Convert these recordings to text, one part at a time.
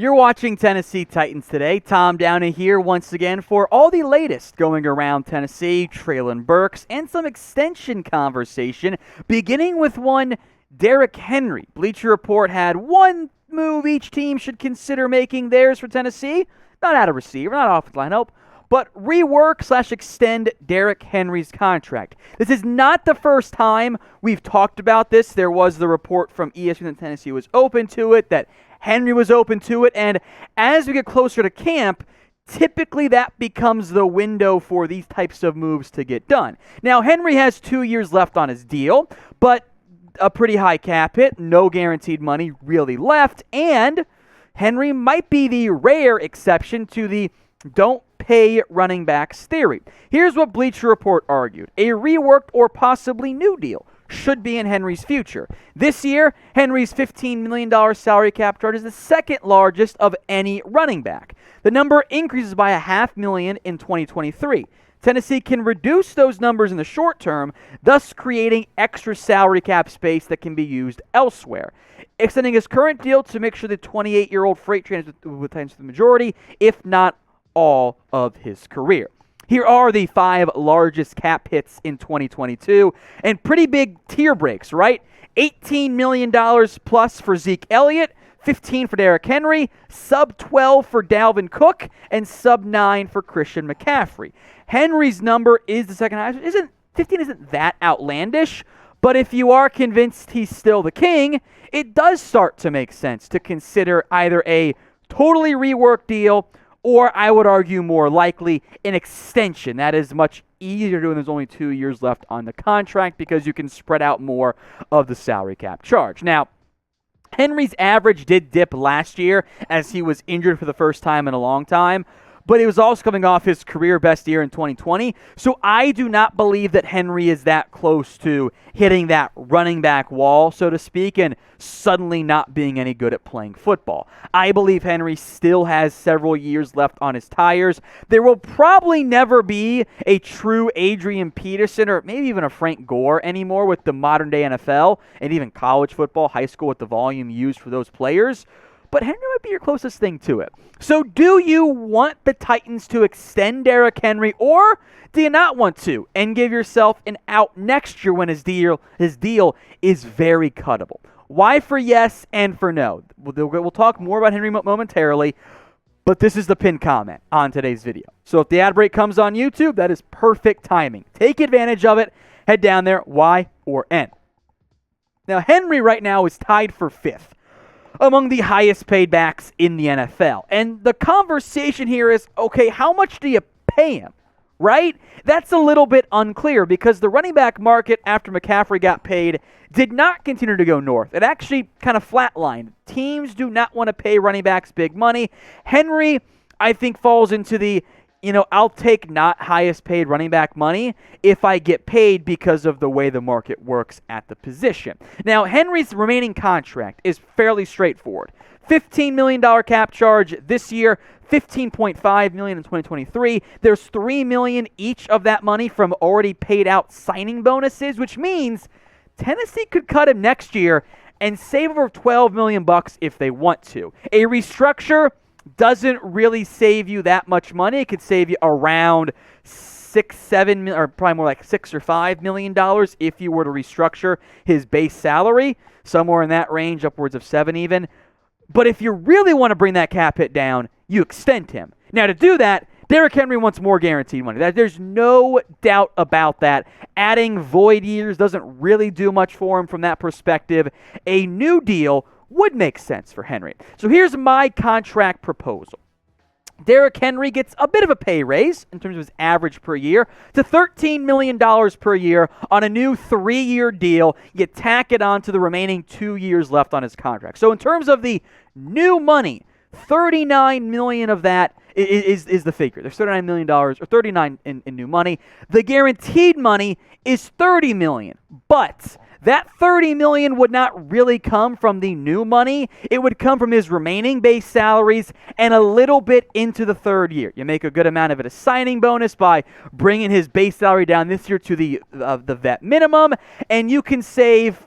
You're watching Tennessee Titans today. Tom Downey here once again for all the latest going around Tennessee, Treylon Burks, and some extension conversation, beginning with one Derrick Henry. Bleacher Report had one move each team should consider making theirs for Tennessee. Not out of receiver, not off the lineup, but rework/extend Derrick Henry's contract. This is not the first time we've talked about this. There was the report from ESPN that Tennessee was open to it, that Henry was open to it, and as we get closer to camp, typically that becomes the window for these types of moves to get done. Now, Henry has 2 years left on his deal, but a pretty high cap hit, no guaranteed money really left, and Henry might be the rare exception to the don't pay running backs theory. Here's what Bleacher Report argued. A reworked or possibly new deal should be in Henry's future. This year, Henry's $15 million salary cap charge is the second largest of any running back. The number increases by $500,000 in 2023. Tennessee can reduce those numbers in the short term, thus creating extra salary cap space that can be used elsewhere. Extending his current deal to make sure the 28-year-old freight train with the majority, if not all, of his career. Here are the 5 largest cap hits in 2022, and pretty big tier breaks, right? $18 million plus for Zeke Elliott, $15 for Derrick Henry, sub-12 for Dalvin Cook, and sub-9 for Christian McCaffrey. Henry's number is the second highest. 15 isn't that outlandish, but if you are convinced he's still the king, it does start to make sense to consider either a totally reworked deal or, I would argue more likely, an extension. That is much easier to do when there's only 2 years left on the contract because you can spread out more of the salary cap charge. Now, Henry's average did dip last year as he was injured for the first time in a long time, but he was also coming off his career best year in 2020. So I do not believe that Henry is that close to hitting that running back wall, so to speak, and suddenly not being any good at playing football. I believe Henry still has several years left on his tires. There will probably never be a true Adrian Peterson or maybe even a Frank Gore anymore with the modern day NFL and even college football, high school with the volume used for those players. But Henry might be your closest thing to it. So do you want the Titans to extend Derrick Henry, or do you not want to and give yourself an out next year when his deal is very cuttable? Why for yes and for no? We'll talk more about Henry momentarily, but this is the pinned comment on today's video. So if the ad break comes on YouTube, that is perfect timing. Take advantage of it. Head down there, Y or N. Now, Henry right now is tied for 5th among the highest paid backs in the NFL. And the conversation here is, okay, how much do you pay him, right? That's a little bit unclear because the running back market after McCaffrey got paid did not continue to go north. It actually kind of flatlined. Teams do not want to pay running backs big money. Henry, I think, falls into the, I'll take not highest paid running back money if I get paid because of the way the market works at the position. Now, Henry's remaining contract is fairly straightforward. $15 million cap charge this year, $15.5 million in 2023. There's $3 million each of that money from already paid out signing bonuses, which means Tennessee could cut him next year and save over $12 million if they want to. A restructure doesn't really save you that much money. It could save you around $6, or probably more like $6 or $5 million if you were to restructure his base salary, somewhere in that range, upwards of 7 even. But if you really want to bring that cap hit down, you extend him. Now, to do that, Derrick Henry wants more guaranteed money. There's no doubt about that. Adding void years doesn't really do much for him from that perspective. A new deal would make sense for Henry. So here's my contract proposal. Derrick Henry gets a bit of a pay raise in terms of his average per year to $13 million per year on a new 3-year deal. You tack it on to the remaining 2 years left on his contract. So in terms of the new money, $39 million of that is the figure. There's $39 million, or $39 in new money. The guaranteed money is $30 million, but that $30 million would not really come from the new money. It would come from his remaining base salaries and a little bit into the 3rd year. You make a good amount of it a signing bonus by bringing his base salary down this year to the vet minimum, and you can save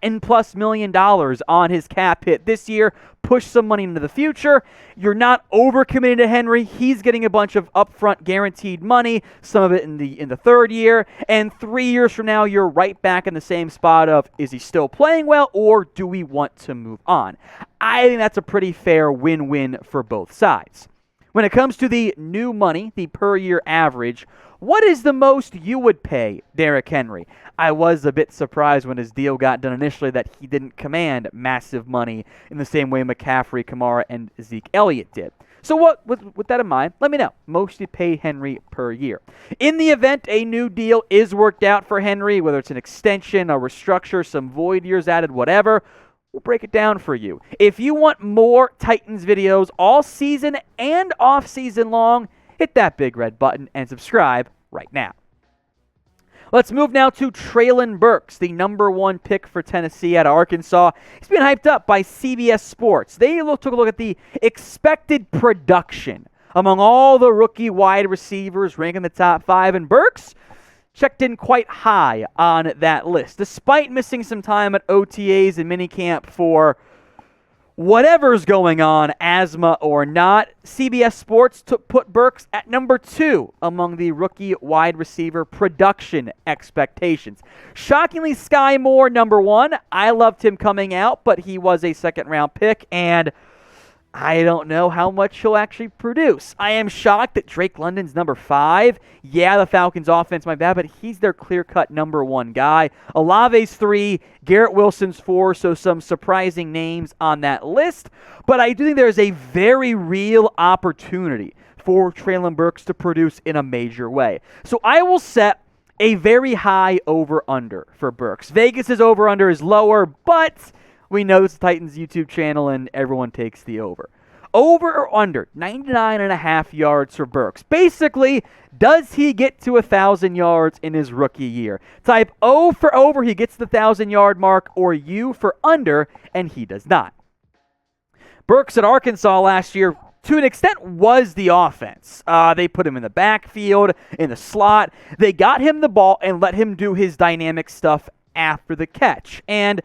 $10+ million on his cap hit this year, push some money into the future. You're not overcommitted to Henry. He's getting a bunch of upfront guaranteed money, some of it in the third year, and 3 years from now, you're right back in the same spot of, is he still playing well, or do we want to move on? I think that's a pretty fair win-win for both sides. When it comes to the new money, the per-year average, what is the most you would pay Derrick Henry? I was a bit surprised when his deal got done initially that he didn't command massive money in the same way McCaffrey, Kamara, and Zeke Elliott did. So with that in mind, let me know. Most you pay Henry per year. In the event a new deal is worked out for Henry, whether it's an extension, a restructure, some void years added, whatever, we'll break it down for you. If you want more Titans videos all season and off season long, hit that big red button and subscribe right now. Let's move now to Treylon Burks, the number 1 pick for Tennessee out of Arkansas. He's been hyped up by CBS Sports. They took a look at the expected production among all the rookie wide receivers ranking the top 5, and Burks checked in quite high on that list, despite missing some time at OTAs and minicamp for whatever's going on, asthma or not. CBS Sports put Burks at number 2 among the rookie wide receiver production expectations. Shockingly, Sky Moore, number 1. I loved him coming out, but he was a second-round pick, and I don't know how much he'll actually produce. I am shocked that Drake London's number 5. Yeah, the Falcons' offense might be bad, but he's their clear-cut number 1 guy. Olave's 3, Garrett Wilson's 4, so some surprising names on that list. But I do think there's a very real opportunity for Treylon Burks to produce in a major way. So I will set a very high over-under for Burks. Vegas' over-under is lower, but we know it's the Titans YouTube channel and everyone takes the over. Over or under 99.5 yards for Burks. Basically, does he get to 1,000 yards in his rookie year? Type O for over, he gets the 1,000-yard mark, or U for under, and he does not. Burks at Arkansas last year, to an extent, was the offense. They put him in the backfield, in the slot. They got him the ball and let him do his dynamic stuff after the catch. And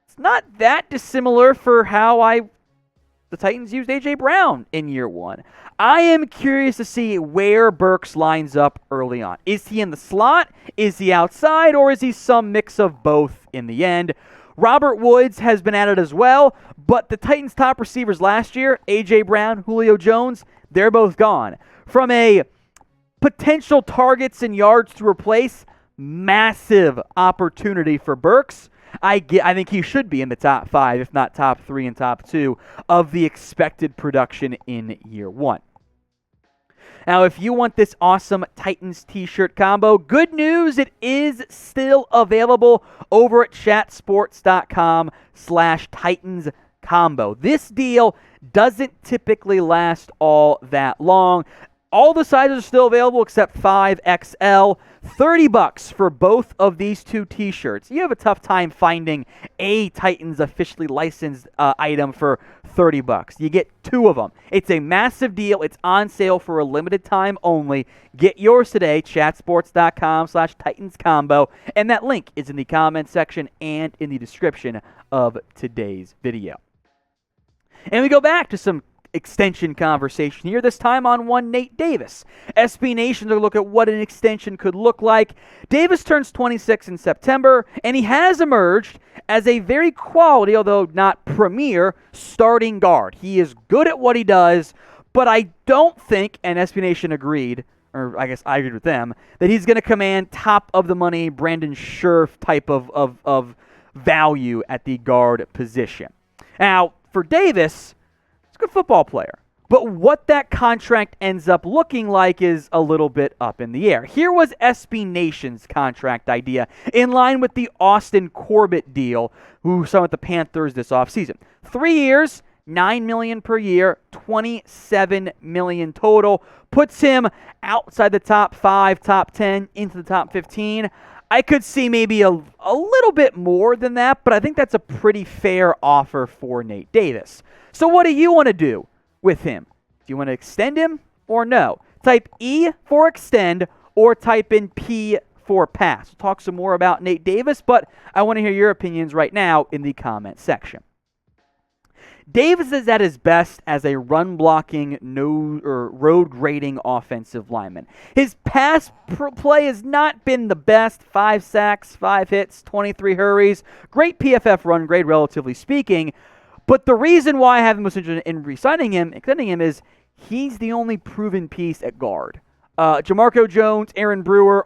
it's not that dissimilar for how the Titans used A.J. Brown in year 1. I am curious to see where Burks lines up early on. Is he in the slot? Is he outside? Or is he some mix of both in the end? Robert Woods has been at it as well, but the Titans' top receivers last year, A.J. Brown, Julio Jones, they're both gone. From a potential targets and yards to replace, massive opportunity for Burks. I think he should be in the top 5, if not top 3 and top 2, of the expected production in year 1. Now, if you want this awesome Titans t-shirt combo, good news, it is still available over at chatsports.com/Titans combo. This deal doesn't typically last all that long. All the sizes are still available except 5XL. $30 for both of these 2 t-shirts. You have a tough time finding a Titans officially licensed item for $30. You get 2 of them. It's a massive deal. It's on sale for a limited time only. Get yours today, chatsports.com/Titans combo. And that link is in the comment section and in the description of today's video. And we go back to some extension conversation here, this time on one Nate Davis. SB Nation to look at what an extension could look like. Davis turns 26 in September, and he has emerged as a very quality, although not premier, starting guard. He is good at what he does, but I don't think, and SB Nation agreed, or I guess I agreed with them, that he's going to command top of the money Brandon Scherf type of value at the guard position. Now, for Davis, he's a good football player. But what that contract ends up looking like is a little bit up in the air. Here was SB Nation's contract idea in line with the Austin Corbett deal, who signed with the Panthers this offseason. 3 years, $9 million per year, $27 million total. Puts him outside the top 5, top 10, into the top 15. I could see maybe a little bit more than that, but I think that's a pretty fair offer for Nate Davis. So what do you want to do with him? Do you want to extend him or no? Type E for extend or type in P for pass. We'll talk some more about Nate Davis, but I want to hear your opinions right now in the comment section. Davis is at his best as a run-blocking, road-grading offensive lineman. His pass play has not been the best. 5 sacks, 5 hits, 23 hurries. Great PFF run grade, relatively speaking. But the reason why I have most interest in extending him is he's the only proven piece at guard. Jamarco Jones, Aaron Brewer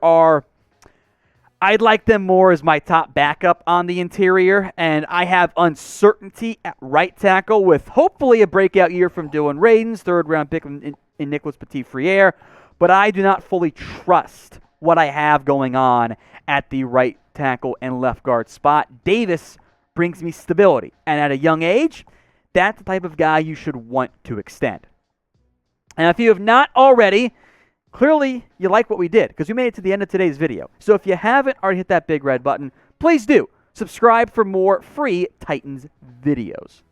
I'd like them more as my top backup on the interior, and I have uncertainty at right tackle with hopefully a breakout year from Dylan Radins, third-round pick in Nicholas Petit-Frere, but I do not fully trust what I have going on at the right tackle and left guard spot. Davis brings me stability, and at a young age, that's the type of guy you should want to extend. And if you have not already, clearly, you like what we did because we made it to the end of today's video. So if you haven't already hit that big red button, please do. Subscribe for more free Titans videos.